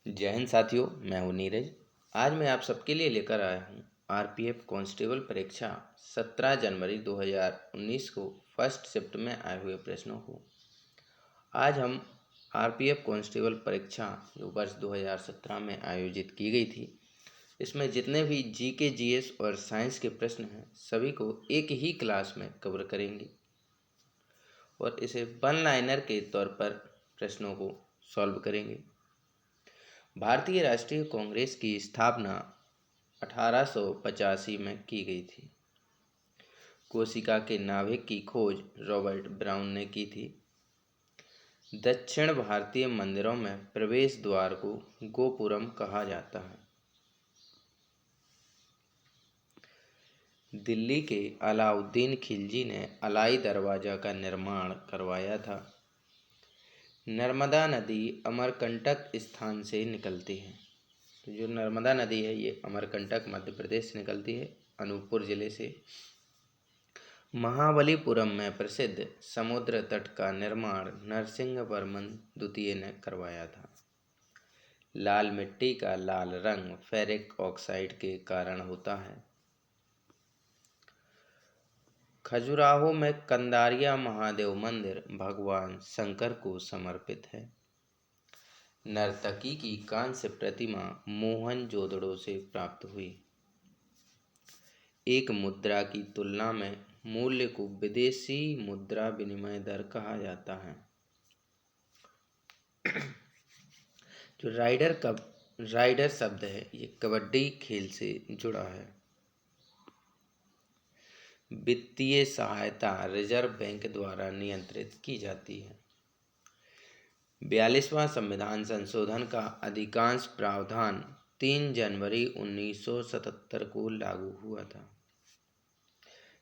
जय हिंद साथियों, मैं हूं नीरज। आज मैं आप सबके लिए लेकर आया हूं आरपीएफ कांस्टेबल परीक्षा 17 जनवरी 2019 को फर्स्ट शिफ्ट में आए हुए प्रश्नों को। आज हम आरपीएफ कांस्टेबल परीक्षा जो वर्ष 2017 में आयोजित की गई थी, इसमें जितने भी जीके, जीएस और साइंस के प्रश्न हैं सभी को एक ही क्लास में कवर करेंगे और इसे वन लाइनर के तौर पर प्रश्नों को सॉल्व करेंगे। भारतीय राष्ट्रीय कांग्रेस की स्थापना 1885 में की गई थी। कोशिका के नाभिक की खोज रॉबर्ट ब्राउन ने की थी। दक्षिण भारतीय मंदिरों में प्रवेश द्वार को गोपुरम कहा जाता है। दिल्ली के अलाउद्दीन खिलजी ने अलाई दरवाजा का निर्माण करवाया था। नर्मदा नदी अमरकंटक स्थान से निकलती है। तो जो नर्मदा नदी है ये अमरकंटक मध्य प्रदेश से निकलती है, अनूपपुर जिले से। महाबलीपुरम में प्रसिद्ध समुद्र तट का निर्माण नरसिंहवर्मन द्वितीय ने करवाया था। लाल मिट्टी का लाल रंग फेरिक ऑक्साइड के कारण होता है। खजुराहो में कंदारिया महादेव मंदिर भगवान शंकर को समर्पित है। नर्तकी की कांस्य प्रतिमा मोहनजोदड़ो से प्राप्त हुई। एक मुद्रा की तुलना में मूल्य को विदेशी मुद्रा विनिमय दर कहा जाता है। जो राइडर शब्द है ये कबड्डी खेल से जुड़ा है। वित्तीय सहायता रिजर्व बैंक द्वारा नियंत्रित की जाती है। 42वां संविधान संशोधन का अधिकांश प्रावधान 3 जनवरी 1977 को लागू हुआ था।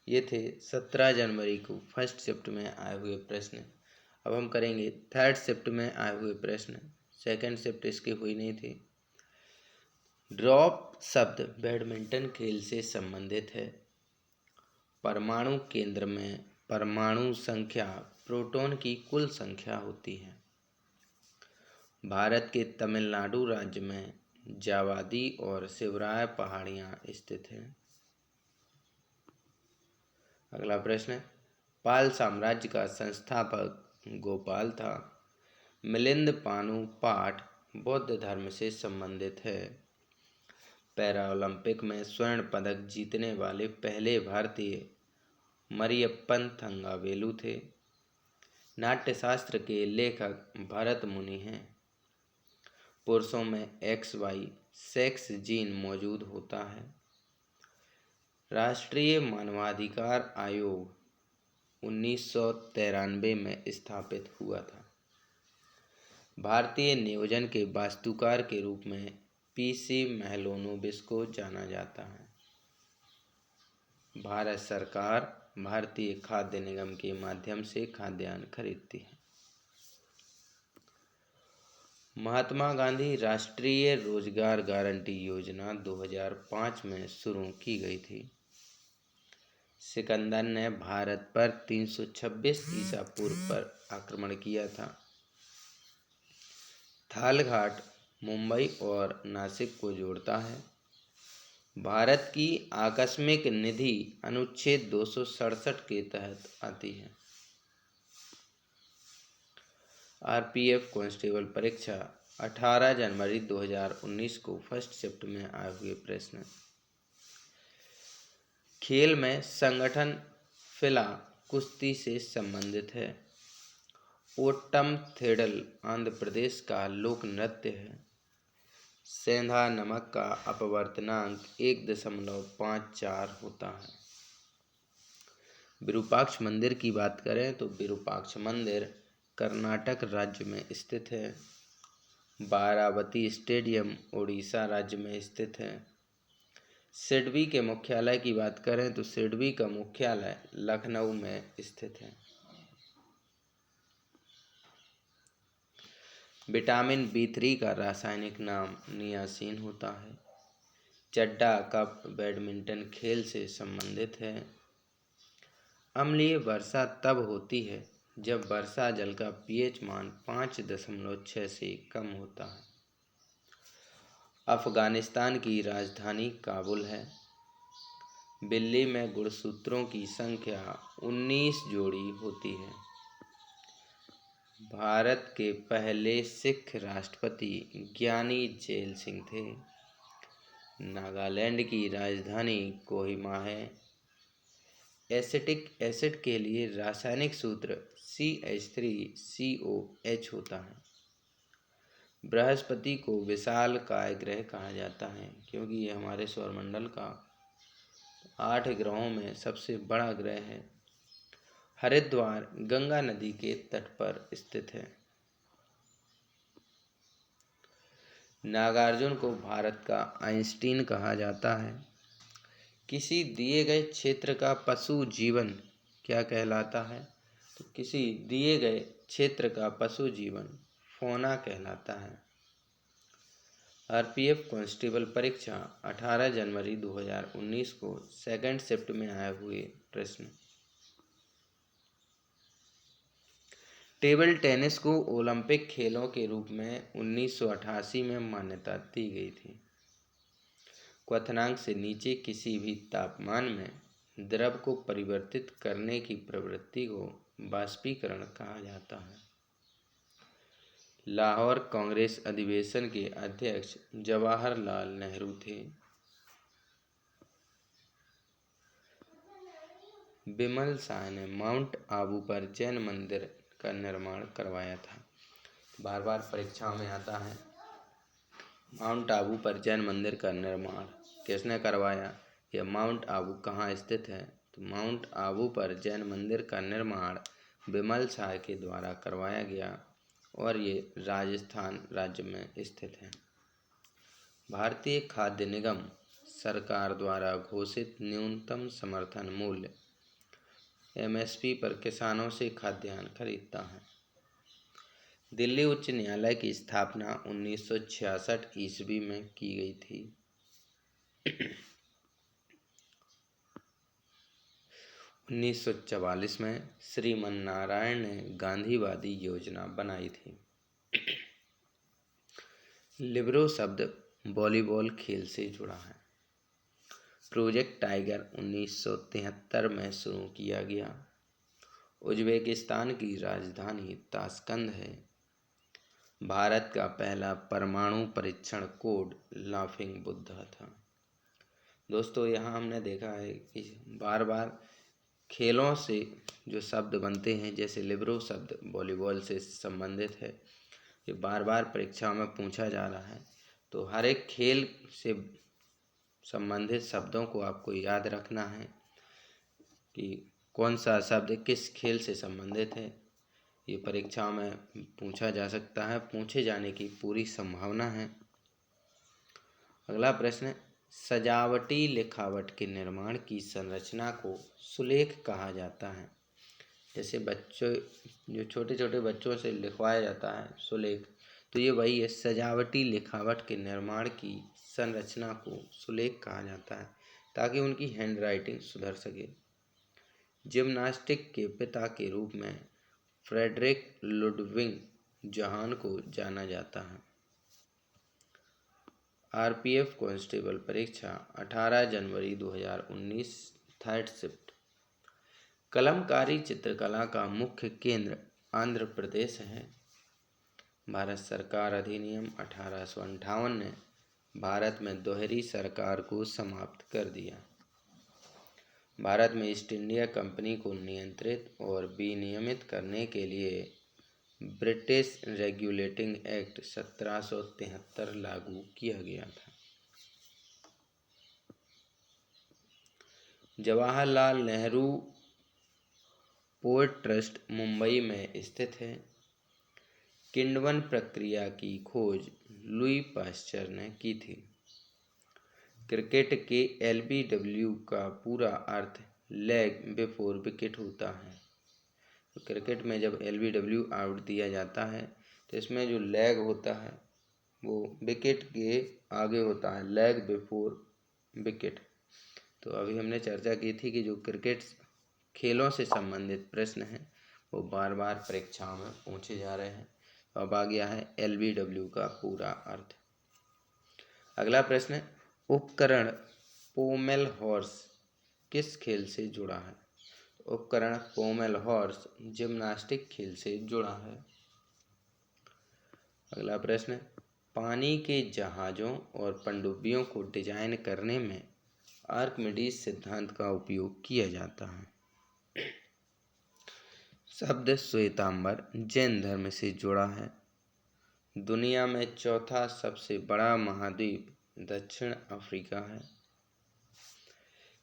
ये थे 17 जनवरी को फर्स्ट शिफ्ट में आए हुए प्रश्न। अब हम करेंगे थर्ड शिफ्ट में आए हुए प्रश्न। सेकंड शिफ्ट इसकी हुई नहीं थी। ड्रॉप शब्द बैडमिंटन खेल से संबंधित है। परमाणु केंद्र में परमाणु संख्या प्रोटॉन की कुल संख्या होती है। भारत के तमिलनाडु राज्य में जावादी और शिवराय पहाड़ियां स्थित हैं। अगला प्रश्न है, पाल साम्राज्य का संस्थापक गोपाल था। मिलिंद पानु पाठ बौद्ध धर्म से संबंधित है। पैरा ओलंपिक में स्वर्ण पदक जीतने वाले पहले भारतीय मरियप्पन थंगावेलु थे। नाट्यशास्त्र के लेखक भरत मुनि हैं। पुरुषों में XY सेक्स जीन मौजूद होता है। राष्ट्रीय मानवाधिकार आयोग 1993 में स्थापित हुआ था। भारतीय नियोजन के वास्तुकार के रूप में PC महलोनोबिस को जाना जाता है। भारत सरकार भारतीय खाद्य निगम के माध्यम से खाद्यान्न खरीदती है। महात्मा गांधी राष्ट्रीय रोजगार गारंटी योजना 2005 में शुरू की गई थी। सिकंदर ने भारत पर 326 ईसा पूर्व पर आक्रमण किया था। थालघाट मुंबई और नासिक को जोड़ता है। भारत की आकस्मिक निधि अनुच्छेद 267 के तहत आती है। आरपीएफ कांस्टेबल परीक्षा 18 जनवरी 2019 को फर्स्ट शिफ्ट में आए हुए प्रश्न। खेल में संगठन फिला कुश्ती से संबंधित है। ओट्टम थेडल आंध्र प्रदेश का लोक नृत्य है। सेंधा नमक का अपवर्तनांक 1.54 होता है। विरूपाक्ष मंदिर की बात करें तो विरूपाक्ष मंदिर कर्नाटक राज्य में स्थित है। बारावती स्टेडियम उड़ीसा राज्य में स्थित है। सिडबी के मुख्यालय की बात करें तो सिडबी का मुख्यालय लखनऊ में स्थित है। विटामिन B3 का रासायनिक नाम नियासिन होता है। चड्डा कप बैडमिंटन खेल से संबंधित है। अम्लीय वर्षा तब होती है जब वर्षा जल का pH मान 5.6 से कम होता है। अफगानिस्तान की राजधानी काबुल है। बिल्ली में गुणसूत्रों की संख्या 19 जोड़ी होती है। भारत के पहले सिख राष्ट्रपति ज्ञानी जैल सिंह थे। नागालैंड की राजधानी कोहिमा है। एसिटिक एसिड के लिए रासायनिक सूत्र CH3COH होता है। बृहस्पति को विशालकाय ग्रह कहा जाता है क्योंकि ये हमारे सौरमंडल का 8 ग्रहों में सबसे बड़ा ग्रह है। हरिद्वार गंगा नदी के तट पर स्थित है। नागार्जुन को भारत का आइंस्टीन कहा जाता है। किसी दिए गए क्षेत्र का पशु जीवन क्या कहलाता है? तो किसी दिए गए क्षेत्र का पशु जीवन फौना कहलाता है। RPF कांस्टेबल परीक्षा 18 जनवरी 2019 को सेकंड शिफ्ट में आए हुए प्रश्न। टेबल टेनिस को ओलंपिक खेलों के रूप में 1988 में मान्यता दी गई थी। क्वथनांक से नीचे किसी भी तापमान में द्रव को परिवर्तित करने की प्रवृत्ति को बाष्पीकरण कहा जाता है। लाहौर कांग्रेस अधिवेशन के अध्यक्ष जवाहरलाल नेहरू थे। बिमल शाह ने माउंट आबू पर जैन मंदिर का निर्माण करवाया था। बार बार परीक्षाओं में आता है। माउंट आबू पर जैन मंदिर का निर्माण किसने करवाया? यह माउंट आबू कहाँ स्थित है? तो माउंट आबू पर जैन मंदिर का निर्माण बिमल शाह के द्वारा करवाया गया और ये राजस्थान राज्य में स्थित है। भारतीय खाद्य निगम सरकार द्वारा घोषित न्यूनतम समर्थन मूल्य MSP पर किसानों से खाद्यान्न खरीदता है। दिल्ली उच्च न्यायालय की स्थापना 1966 ईस्वी में की गई थी। 1944 में श्रीमन्नारायण ने गांधीवादी योजना बनाई थी। लिबरो शब्द वॉलीबॉल खेल से जुड़ा है। प्रोजेक्ट टाइगर 1973 में शुरू किया गया। उज्बेकिस्तान की राजधानी ताशकंद है। भारत का पहला परमाणु परीक्षण कोड लाफिंग बुद्धा था। दोस्तों, यहाँ हमने देखा है कि बार बार खेलों से जो शब्द बनते हैं, जैसे लिबरो शब्द वॉलीबॉल से संबंधित है, ये बार बार परीक्षाओं में पूछा जा रहा है। तो हर एक खेल से संबंधित शब्दों को आपको याद रखना है कि कौन सा शब्द किस खेल से संबंधित है। ये परीक्षा में पूछा जा सकता है, पूछे जाने की पूरी संभावना है। अगला प्रश्न, सजावटी लिखावट के निर्माण की संरचना को सुलेख कहा जाता है। जैसे बच्चों जो छोटे छोटे बच्चों से लिखवाया जाता है सुलेख, तो ये वही है। सजावटी लिखावट के निर्माण की संरचना को सुलेख कहा जाता है ताकि उनकी हैंड राइटिंग सुधर सके। जिम्नास्टिक के पिता के रूप में फ्रेडरिक लुडविग जहान को जाना जाता है। RPF कांस्टेबल परीक्षा 18 जनवरी 2019 थर्ड शिफ्ट। कलमकारी चित्रकला का मुख्य केंद्र आंध्र प्रदेश है। भारत सरकार अधिनियम 1858 ने भारत में दोहरी सरकार को समाप्त कर दिया। भारत में ईस्ट इंडिया कंपनी को नियंत्रित और विनियमित करने के लिए ब्रिटिश रेगुलेटिंग एक्ट 1773 लागू किया गया था। जवाहरलाल नेहरू पोर्ट ट्रस्ट मुंबई में स्थित है। किण्वन प्रक्रिया की खोज लुई पाश्चर ने की थी। क्रिकेट के LBW का पूरा अर्थ लेग बिफोर विकेट होता है। तो क्रिकेट में जब LBW आउट दिया जाता है तो इसमें जो लेग होता है वो विकेट के आगे होता है, लेग बिफोर विकेट। तो अभी हमने चर्चा की थी कि जो क्रिकेट खेलों से संबंधित प्रश्न हैं वो बार बार परीक्षाओं में पूछे जा रहे हैं। अब आ गया है LBW का पूरा अर्थ। अगला प्रश्न है, उपकरण पोमेल हॉर्स किस खेल से जुड़ा है? उपकरण पोमेल हॉर्स जिम्नास्टिक खेल से जुड़ा है। अगला प्रश्न है, पानी के जहाज़ों और पनडुब्बियों को डिजाइन करने में आर्किमिडीज सिद्धांत का उपयोग किया जाता है। शब्द श्वेतांबर जैन धर्म से जुड़ा है। दुनिया में चौथा सबसे बड़ा महाद्वीप दक्षिण अफ्रीका है।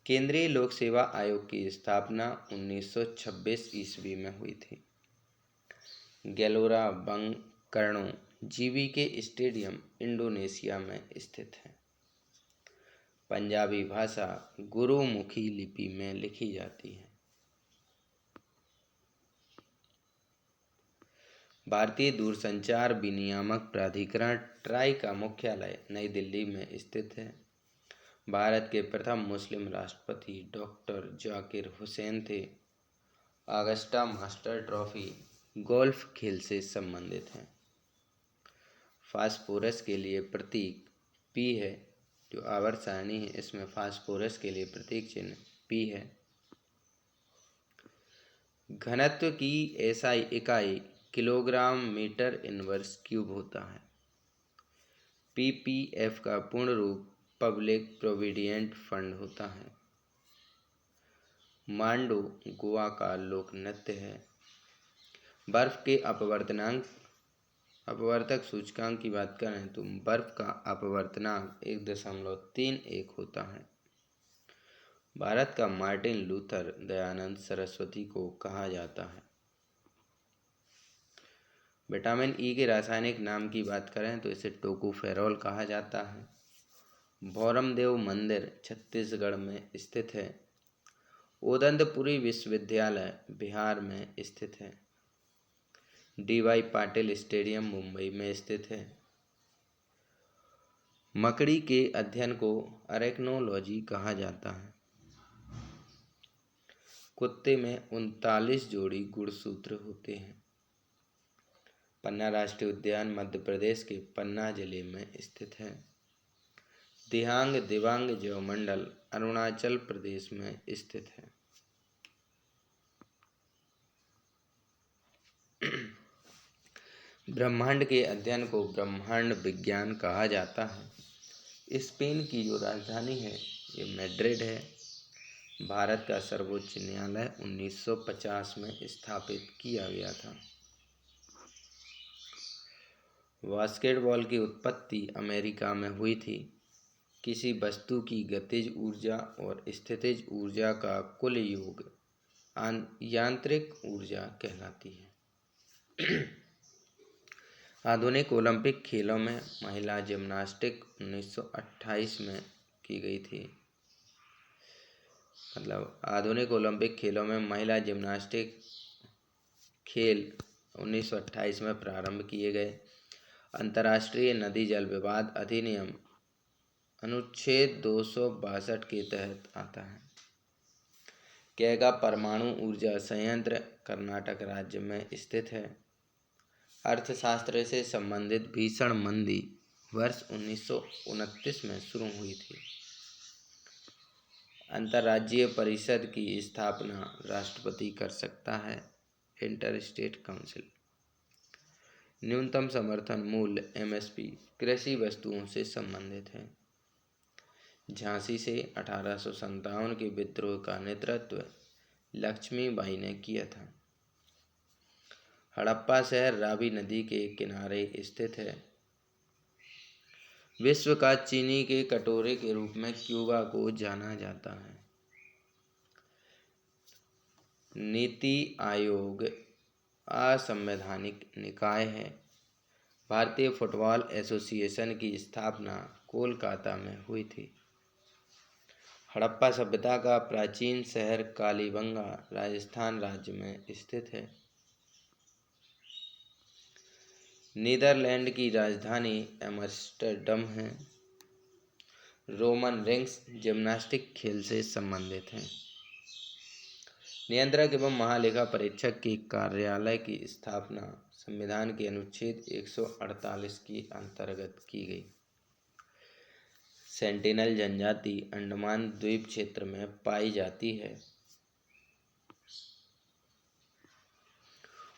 केंद्रीय लोक सेवा आयोग की स्थापना 1926 ईस्वी में हुई थी। गैलोरा बंग कर्नो जीवी स्टेडियम इंडोनेशिया में स्थित है। पंजाबी भाषा गुरुमुखी लिपि में लिखी जाती है। भारतीय दूरसंचार विनियामक प्राधिकरण ट्राई का मुख्यालय नई दिल्ली में स्थित है। भारत के प्रथम मुस्लिम राष्ट्रपति डॉक्टर जाकिर हुसैन थे। ऑगस्टा मास्टर ट्रॉफी गोल्फ खेल से संबंधित है। फास्फोरस के लिए प्रतीक P है। जो आवर्त सारणी है इसमें फास्फोरस के लिए प्रतीक चिन्ह P है। घनत्व की SI इकाई किलोग्राम मीटर इनवर्स क्यूब होता है। PPF का पूर्ण रूप पब्लिक प्रोविडेंट फंड होता है। मांडो गोवा का लोक नृत्य है। बर्फ के अपवर्तक सूचकांक की बात करें तो बर्फ का अपवर्तनांक 1.31 होता है। भारत का मार्टिन लूथर दयानंद सरस्वती को कहा जाता है। विटामिन ई के रासायनिक नाम की बात करें तो इसे टोकोफेरॉल कहा जाता है। भौरमदेव मंदिर छत्तीसगढ़ में स्थित है। उदंतपुरी विश्वविद्यालय बिहार में स्थित है। DY पाटिल स्टेडियम मुंबई में स्थित है। मकड़ी के अध्ययन को अरेक्नोलॉजी कहा जाता है। कुत्ते में 39 जोड़ी गुणसूत्र होते हैं। पन्ना राष्ट्रीय उद्यान मध्य प्रदेश के पन्ना जिले में स्थित है। दिहांग दिबांग ज्योमंडल अरुणाचल प्रदेश में स्थित है। ब्रह्मांड के अध्ययन को ब्रह्मांड विज्ञान कहा जाता है। स्पेन की जो राजधानी है ये मैड्रिड है। भारत का सर्वोच्च न्यायालय 1950 में स्थापित किया गया था। बास्केटबॉल की उत्पत्ति अमेरिका में हुई थी। किसी वस्तु की गतिज ऊर्जा और स्थितिज ऊर्जा का कुल योग यांत्रिक ऊर्जा कहलाती है। आधुनिक ओलंपिक खेलों में महिला जिम्नास्टिक 1928 में की गई थी। आधुनिक ओलंपिक खेलों में महिला जिम्नास्टिक खेल 1928 में प्रारंभ किए गए। अंतर्राष्ट्रीय नदी जल विवाद अधिनियम अनुच्छेद 262 के तहत आता है। कैगा परमाणु ऊर्जा संयंत्र कर्नाटक राज्य में स्थित है। अर्थशास्त्र से संबंधित भीषण मंदी वर्ष 1929 में शुरू हुई थी। अंतर्राज्यीय परिषद की स्थापना राष्ट्रपति कर सकता है। Inter state council. न्यूनतम समर्थन मूल्य MSP कृषि वस्तुओं से संबंधित है। झांसी से 1857 के विद्रोह का नेतृत्व लक्ष्मीबाई ने किया था। हड़प्पा शहर रावी नदी के किनारे स्थित है। विश्व का चीनी के कटोरे के रूप में क्यूबा को जाना जाता है। नीति आयोग असंवैधानिक निकाय है। भारतीय फुटबॉल एसोसिएशन की स्थापना कोलकाता में हुई थी। हड़प्पा सभ्यता का प्राचीन शहर कालीबंगा राजस्थान राज्य में स्थित है। नीदरलैंड की राजधानी एम्स्टर्डम है। रोमन रिंग्स जिम्नास्टिक खेल से संबंधित हैं। नियंत्रक एवं महालेखा परीक्षक के कार्यालय की स्थापना संविधान के अनुच्छेद 148 के अंतर्गत की गई। सेंटिनल जनजाति अंडमान द्वीप क्षेत्र में पाई जाती है।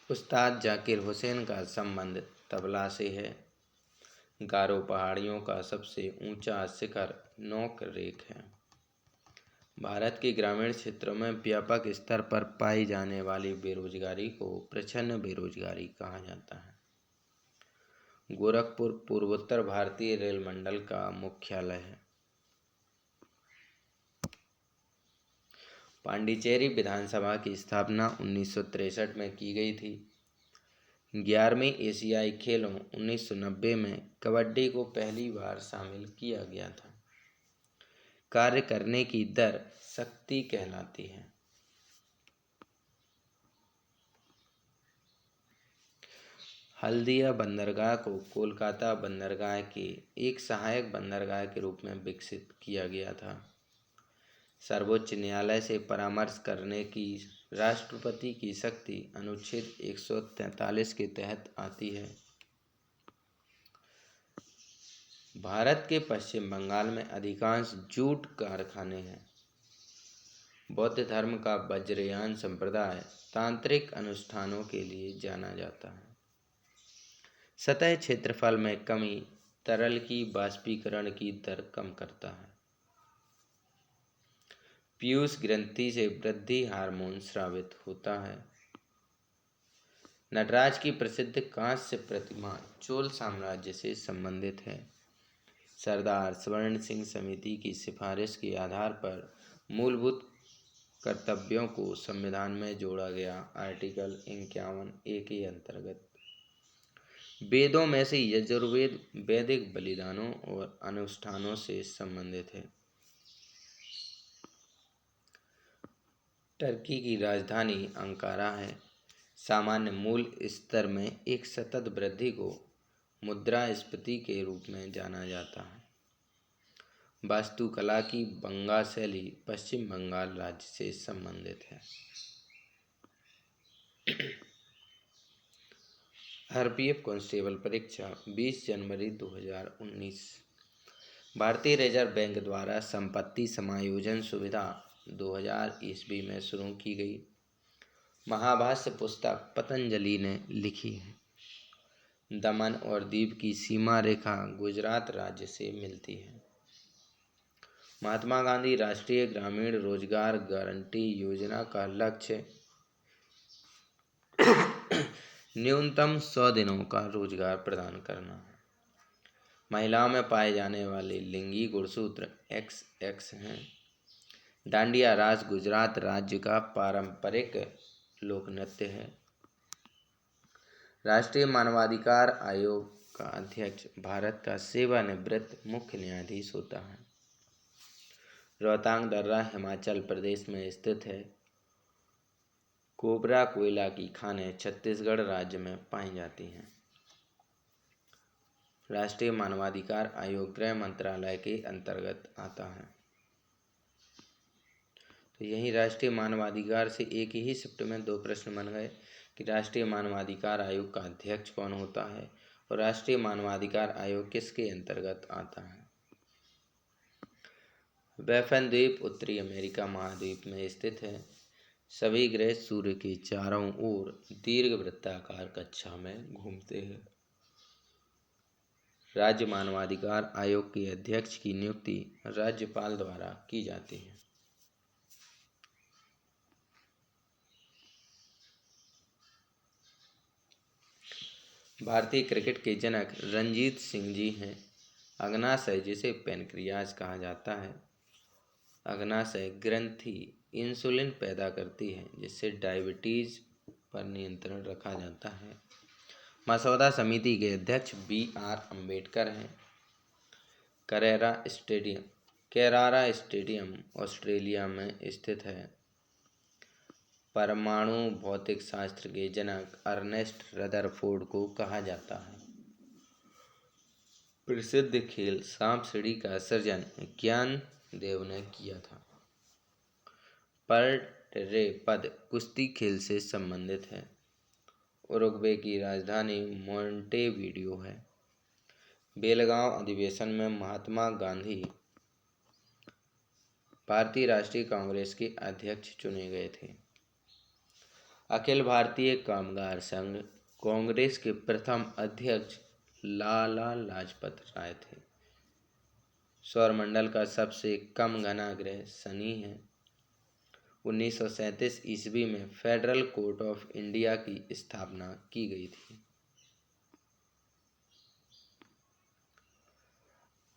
उस्ताद जाकिर हुसैन का संबंध तबला से है। गारो पहाड़ियों का सबसे ऊंचा शिखर नोक रेक है। भारत के ग्रामीण क्षेत्रों में व्यापक स्तर पर पाई जाने वाली बेरोजगारी को प्रच्छन्न बेरोजगारी कहा जाता है। गोरखपुर पूर्वोत्तर भारतीय रेल मंडल का मुख्यालय है। पांडिचेरी विधानसभा की स्थापना 1963 में की गई थी। 11वें एशियाई खेलों 1990 में कबड्डी को पहली बार शामिल किया गया था। कार्य करने की दर शक्ति कहलाती है। हल्दिया बंदरगाह को कोलकाता बंदरगाह के एक सहायक बंदरगाह के रूप में विकसित किया गया था। सर्वोच्च न्यायालय से परामर्श करने की राष्ट्रपति की शक्ति अनुच्छेद 143 के तहत आती है। भारत के पश्चिम बंगाल में अधिकांश जूट कारखाने हैं। बौद्ध धर्म का वज्रयान संप्रदाय तांत्रिक अनुष्ठानों के लिए जाना जाता है। सतह क्षेत्रफल में कमी तरल की बाष्पीकरण की दर कम करता है। पीयूष ग्रंथि से वृद्धि हार्मोन स्रावित होता है। नटराज की प्रसिद्ध कांस्य प्रतिमा चोल साम्राज्य से संबंधित है। सरदार स्वर्ण सिंह समिति की सिफारिश के आधार पर मूलभूत कर्तव्यों को संविधान में जोड़ा गया। आर्टिकल 51A के अंतर्गत वेदों में से यजुर्वेद वैदिक बलिदानों और अनुष्ठानों से संबंधित है। टर्की की राजधानी अंकारा है। सामान्य मूल स्तर में एक सतत वृद्धि को मुद्रास्फीति के रूप में जाना जाता है। वास्तुकला की बंगा शैली पश्चिम बंगाल राज्य से संबंधित है। आरपीएफ कांस्टेबल परीक्षा 20 जनवरी 2019। भारतीय रिजर्व बैंक द्वारा संपत्ति समायोजन सुविधा 2000 ईस्वी में शुरू की गई। महाभाष्य पुस्तक पतंजलि ने लिखी है। दमन और दीव की सीमा रेखा गुजरात राज्य से मिलती है। महात्मा गांधी राष्ट्रीय ग्रामीण रोजगार गारंटी योजना का लक्ष्य न्यूनतम 100 दिनों का रोजगार प्रदान करना है। महिलाओं में पाए जाने वाले लिंगी गुणसूत्र XX हैं। डांडिया रास गुजरात राज्य का पारंपरिक लोक नृत्य है। राष्ट्रीय मानवाधिकार आयोग का अध्यक्ष भारत का सेवानिवृत्त मुख्य न्यायाधीश होता है। रोहतांग दर्रा हिमाचल प्रदेश में स्थित है। कोबरा कोयला की खानें छत्तीसगढ़ राज्य में पाई जाती हैं। राष्ट्रीय मानवाधिकार आयोग गृह मंत्रालय के अंतर्गत आता है। तो यही राष्ट्रीय मानवाधिकार से एक ही शिफ्ट में 2 प्रश्न बन गए कि राष्ट्रीय मानवाधिकार आयोग का अध्यक्ष कौन होता है और राष्ट्रीय मानवाधिकार आयोग किसके अंतर्गत आता है। बैफन द्वीप उत्तरी अमेरिका महाद्वीप में स्थित है। सभी ग्रह सूर्य के चारों ओर दीर्घवृत्ताकार कक्षा में घूमते हैं। राज्य मानवाधिकार आयोग के अध्यक्ष की नियुक्ति राज्यपाल द्वारा की जाती है। भारतीय क्रिकेट के जनक रणजीत सिंह जी हैं। अग्नाशय जिसे पैनक्रियाज कहा जाता है। अग्नाशय ग्रंथि इंसुलिन पैदा करती है जिससे डायबिटीज पर नियंत्रण रखा जाता है। मसौदा समिति के अध्यक्ष BR अम्बेडकर हैं। कैरारा स्टेडियम ऑस्ट्रेलिया में स्थित है। परमाणु भौतिक शास्त्र के जनक अर्नेस्ट रदरफोर्ड को कहा जाता है। प्रसिद्ध खेल सांप सीढ़ी का सृजन ज्ञानदेव ने किया था। पर्ट पद कुश्ती खेल से संबंधित है। उरुग्वे की राजधानी मोंटेवीडियो है। बेलगांव अधिवेशन में महात्मा गांधी भारतीय राष्ट्रीय कांग्रेस के अध्यक्ष चुने गए थे। अखिल भारतीय कामगार संघ कांग्रेस के प्रथम अध्यक्ष लाला लाजपत राय थे। सौरमंडल का सबसे कम घना ग्रह शनि है। 1937 ईस्वी में फेडरल कोर्ट ऑफ इंडिया की स्थापना की गई थी।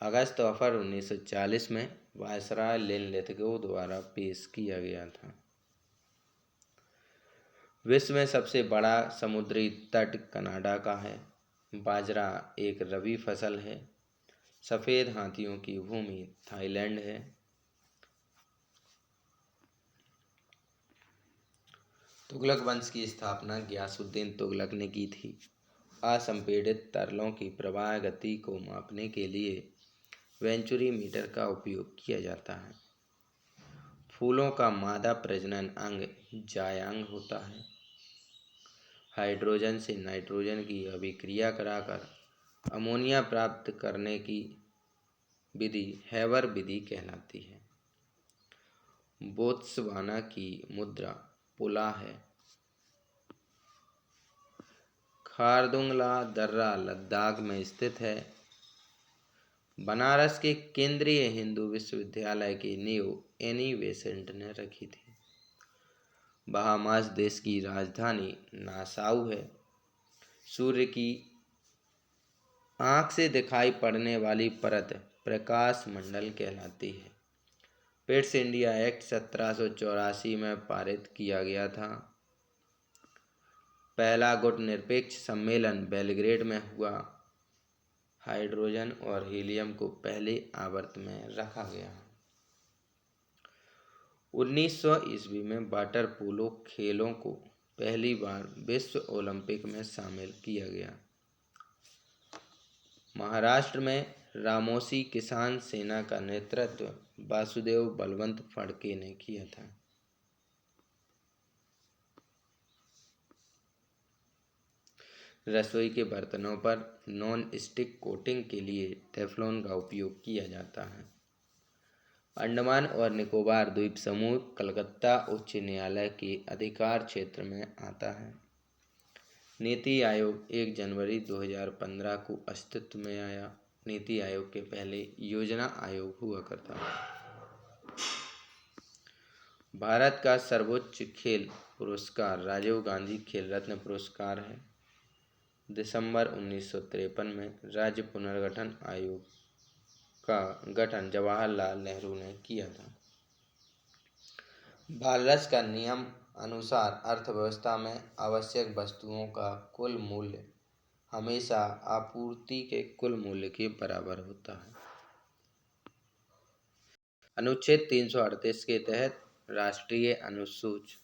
अगस्त ऑफर 1940 में वायसराय लिनलिथगो द्वारा पेश किया गया था। विश्व में सबसे बड़ा समुद्री तट कनाडा का है। बाजरा एक रबी फसल है। सफ़ेद हाथियों की भूमि थाईलैंड है। तुगलक वंश की स्थापना गियासुद्दीन तुगलक ने की थी। असंपीड़ित तरलों की प्रवाह गति को मापने के लिए वेंचुरी मीटर का उपयोग किया जाता है। फूलों का मादा प्रजनन अंग जायांग होता है। हाइड्रोजन से नाइट्रोजन की अभिक्रिया कराकर अमोनिया प्राप्त करने की विधि हैबर विधि कहलाती है। बोत्सवाना की मुद्रा पुला है। खारदुंगला दर्रा लद्दाख में स्थित है। बनारस के केंद्रीय हिंदू विश्वविद्यालय की नींव एनी बेसेंट ने रखी थी। बहामास देश की राजधानी नासाउ है। सूर्य की आँख से दिखाई पड़ने वाली परत प्रकाश मंडल कहलाती है। पिट्स इंडिया एक्ट 1784 में पारित किया गया था। पहला गुट निरपेक्ष सम्मेलन बेलग्रेड में हुआ। हाइड्रोजन और हीलियम को पहले आवर्त में रखा गया। 1900 ईस्वी में वाटर पोलो खेलों को पहली बार विश्व ओलंपिक में शामिल किया गया। महाराष्ट्र में रामोसी किसान सेना का नेतृत्व वासुदेव बलवंत फड़के ने किया था। रसोई के बर्तनों पर नॉन स्टिक कोटिंग के लिए टेफ्लॉन का उपयोग किया जाता है। अंडमान और निकोबार द्वीप समूह कलकत्ता उच्च न्यायालय के अधिकार क्षेत्र में आता है। नीति आयोग 1 जनवरी 2015 को अस्तित्व में आया। नीति आयोग के पहले योजना आयोग हुआ करता था। भारत का सर्वोच्च खेल पुरस्कार राजीव गांधी खेल रत्न पुरस्कार है। दिसंबर 1953 में राज्य पुनर्गठन आयोग का गठन जवाहरलाल नेहरू ने किया था। बालरस का नियम अनुसार अर्थव्यवस्था में आवश्यक वस्तुओं का कुल मूल्य हमेशा आपूर्ति के कुल मूल्य के बराबर होता है। अनुच्छेद 338 के तहत राष्ट्रीय अनुसूची